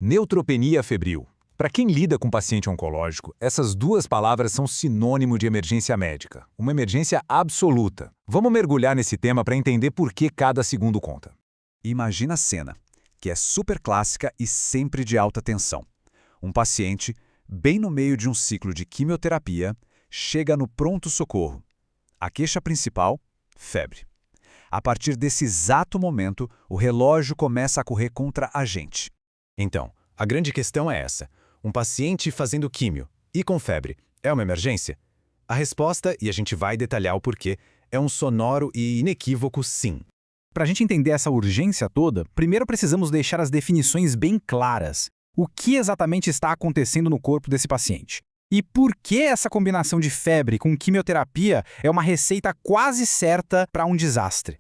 Neutropenia febril. Para quem lida com paciente oncológico, essas duas palavras são sinônimo de emergência médica, uma emergência absoluta. Vamos mergulhar nesse tema para entender por que cada segundo conta. Imagina a cena, que é super clássica e sempre de alta tensão. Um paciente, bem no meio de um ciclo de quimioterapia, chega no pronto-socorro. A queixa principal? Febre. A partir desse exato momento, o relógio começa a correr contra a gente. Então, a grande questão é essa. Um paciente fazendo químio e com febre é uma emergência? A resposta, e a gente vai detalhar o porquê, é um sonoro e inequívoco sim. Para a gente entender essa urgência toda, primeiro precisamos deixar as definições bem claras. O que exatamente está acontecendo no corpo desse paciente? E por que essa combinação de febre com quimioterapia é uma receita quase certa para um desastre?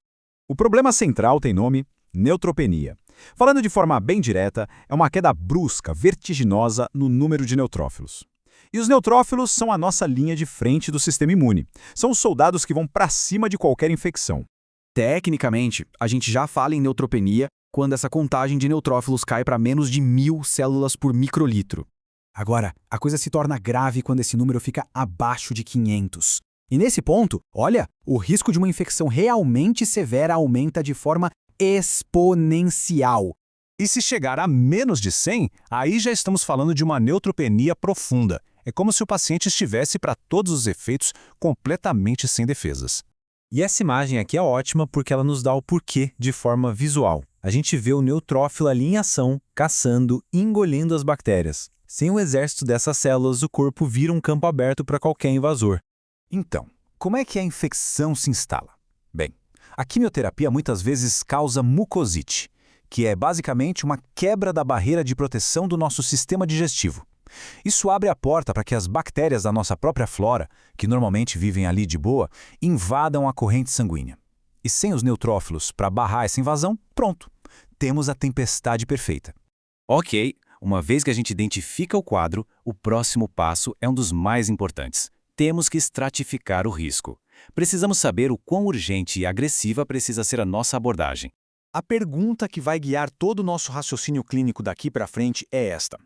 O problema central tem nome: neutropenia. Falando de forma bem direta, é uma queda brusca, vertiginosa no número de neutrófilos. E os neutrófilos são a nossa linha de frente do sistema imune. São os soldados que vão para cima de qualquer infecção. Tecnicamente, a gente já fala em neutropenia quando essa contagem de neutrófilos cai para menos de 1000 células por microlitro. Agora, a coisa se torna grave quando esse número fica abaixo de 500. E nesse ponto, olha, o risco de uma infecção realmente severa aumenta de forma exponencial. E se chegar a menos de 100, aí já estamos falando de uma neutropenia profunda. É como se o paciente estivesse, para todos os efeitos, completamente sem defesas. E essa imagem aqui é ótima porque ela nos dá o porquê de forma visual. A gente vê o neutrófilo ali em ação, caçando e engolindo as bactérias. Sem o exército dessas células, o corpo vira um campo aberto para qualquer invasor. Então, como é que a infecção se instala? Bem, a quimioterapia muitas vezes causa mucosite, que é basicamente uma quebra da barreira de proteção do nosso sistema digestivo. Isso abre a porta para que as bactérias da nossa própria flora, que normalmente vivem ali de boa, invadam a corrente sanguínea. E sem os neutrófilos para barrar essa invasão, pronto, temos a tempestade perfeita. Ok, uma vez que a gente identifica o quadro, o próximo passo é um dos mais importantes. Temos que estratificar o risco. Precisamos saber o quão urgente e agressiva precisa ser a nossa abordagem. A pergunta que vai guiar todo o nosso raciocínio clínico daqui para frente é esta: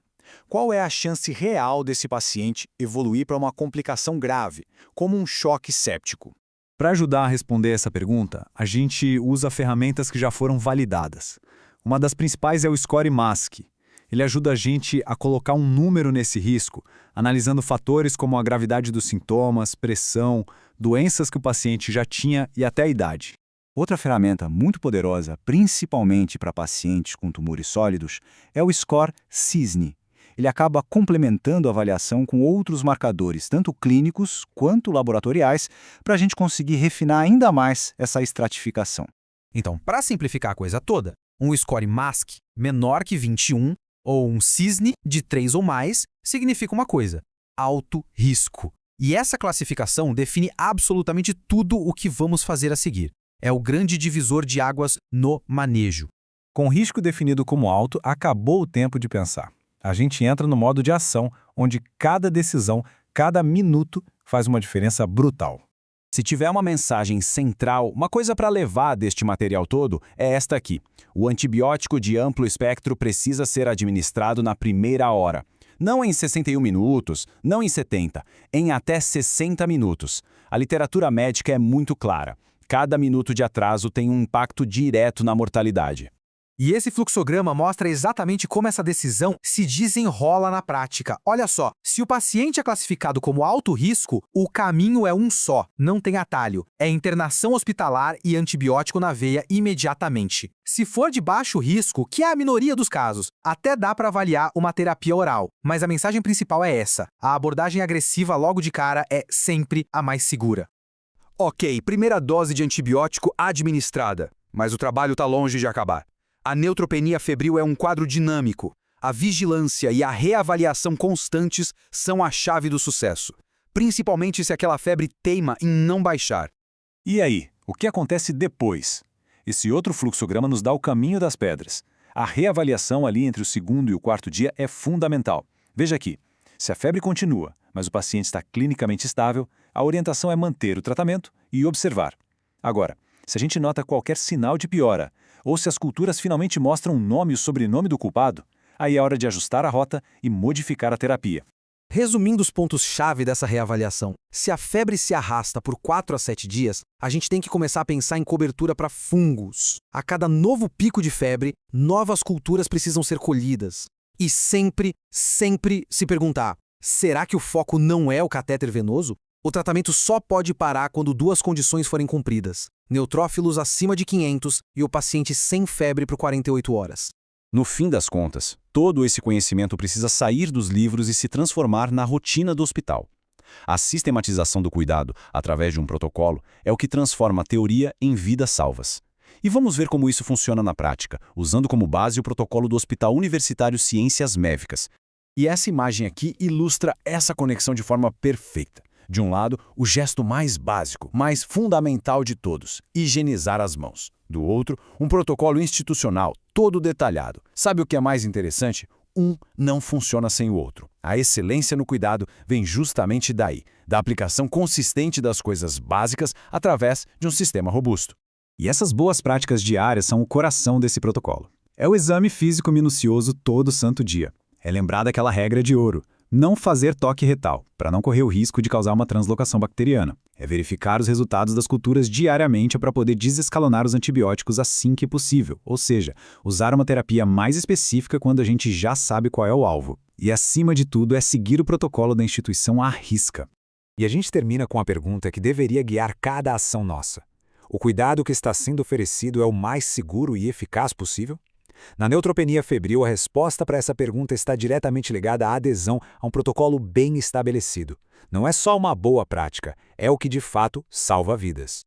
qual é a chance real desse paciente evoluir para uma complicação grave, como um choque séptico? Para ajudar a responder essa pergunta, a gente usa ferramentas que já foram validadas. Uma das principais é o SCORE-MASC. Ele ajuda a gente a colocar um número nesse risco, analisando fatores como a gravidade dos sintomas, pressão, doenças que o paciente já tinha e até a idade. Outra ferramenta muito poderosa, principalmente para pacientes com tumores sólidos, é o SCORE-CISNE. Ele acaba complementando a avaliação com outros marcadores, tanto clínicos quanto laboratoriais, para a gente conseguir refinar ainda mais essa estratificação. Então, para simplificar a coisa toda, um SCORE-MASC menor que 21 ou um CISNE de 3 ou mais significa uma coisa: alto risco. E essa classificação define absolutamente tudo o que vamos fazer a seguir. É o grande divisor de águas no manejo. Com o risco definido como alto, acabou o tempo de pensar. A gente entra no modo de ação, onde cada decisão, cada minuto faz uma diferença brutal. Se tiver uma mensagem central, uma coisa para levar deste material todo é esta aqui. O antibiótico de amplo espectro precisa ser administrado na primeira hora. Não em 61 minutos, não em 70, em até 60 minutos. A literatura médica é muito clara. Cada minuto de atraso tem um impacto direto na mortalidade. E esse fluxograma mostra exatamente como essa decisão se desenrola na prática. Olha só, se o paciente é classificado como alto risco, o caminho é um só, não tem atalho. É internação hospitalar e antibiótico na veia imediatamente. Se for de baixo risco, que é a minoria dos casos, até dá para avaliar uma terapia oral. Mas a mensagem principal é essa: a abordagem agressiva logo de cara é sempre a mais segura. Ok, primeira dose de antibiótico administrada, mas o trabalho está longe de acabar. A neutropenia febril é um quadro dinâmico. A vigilância e a reavaliação constantes são a chave do sucesso, principalmente se aquela febre teima em não baixar. E aí, o que acontece depois? Esse outro fluxograma nos dá o caminho das pedras. A reavaliação ali entre o segundo e o quarto dia é fundamental. Veja aqui, se a febre continua, mas o paciente está clinicamente estável, a orientação é manter o tratamento e observar. Agora, se a gente nota qualquer sinal de piora, ou se as culturas finalmente mostram o nome e o sobrenome do culpado, Aí é hora de ajustar a rota e modificar a terapia. Resumindo os pontos-chave dessa reavaliação, se a febre se arrasta por 4 a 7 dias, a gente tem que começar a pensar em cobertura para fungos. A cada novo pico de febre, novas culturas precisam ser colhidas. E sempre se perguntar, será que o foco não é o catéter venoso? O tratamento só pode parar quando duas condições forem cumpridas: neutrófilos acima de 500 e o paciente sem febre por 48 horas. No fim das contas, todo esse conhecimento precisa sair dos livros e se transformar na rotina do hospital. A sistematização do cuidado, através de um protocolo, é o que transforma a teoria em vidas salvas. E vamos ver como isso funciona na prática, usando como base o protocolo do Hospital Universitário Ciências Médicas. E essa imagem aqui ilustra essa conexão de forma perfeita. De um lado, o gesto mais básico, mais fundamental de todos, higienizar as mãos. Do outro, um protocolo institucional, todo detalhado. Sabe o que é mais interessante? Um não funciona sem o outro. A excelência no cuidado vem justamente daí, da aplicação consistente das coisas básicas através de um sistema robusto. E essas boas práticas diárias são o coração desse protocolo. É o exame físico minucioso todo santo dia. É lembrar daquela regra de ouro: não fazer toque retal, para não correr o risco de causar uma translocação bacteriana. É verificar os resultados das culturas diariamente para poder desescalonar os antibióticos assim que possível, ou seja, usar uma terapia mais específica quando a gente já sabe qual é o alvo. E acima de tudo é seguir o protocolo da instituição à risca. E a gente termina com a pergunta que deveria guiar cada ação nossa: o cuidado que está sendo oferecido é o mais seguro e eficaz possível? Na neutropenia febril, a resposta para essa pergunta está diretamente ligada à adesão a um protocolo bem estabelecido. Não é só uma boa prática, é o que de fato salva vidas.